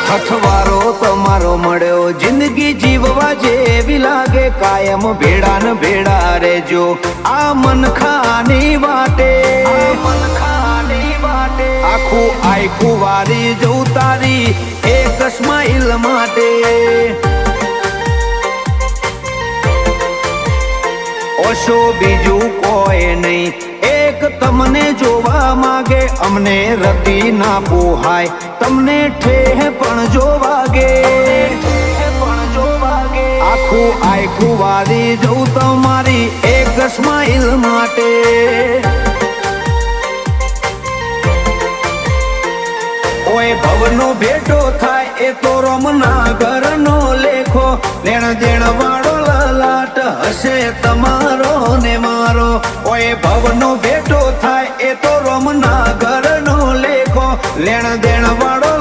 અથવારો તમારો મળ્યો જિંદગી જીવવા જેવી લાગે કાયમ ભેડા ને ભેડા રેજો આ મનખાની વાટે આખું આખું વારી જવું તારી એક સ્માઈલ માટે ઓશો બીજું કોઈ નહીં એક તમને જોવા માંગે અમને રતી ના પોહાય તમને ઠેહ પણ જોવાગે આખું આખું વારી જવું તમારી એક સ્માઈલ માટે ઓય ભવનો ભેટો થાય એ તો રોમના ઘરનો લેખો લેણ દેણ વાળો લલાટ હશે તમારો ને મારો ઓય ભવનો ભેટો થાય એ તો રોમના ઘરનો લેખો લેણ દેણ વાળો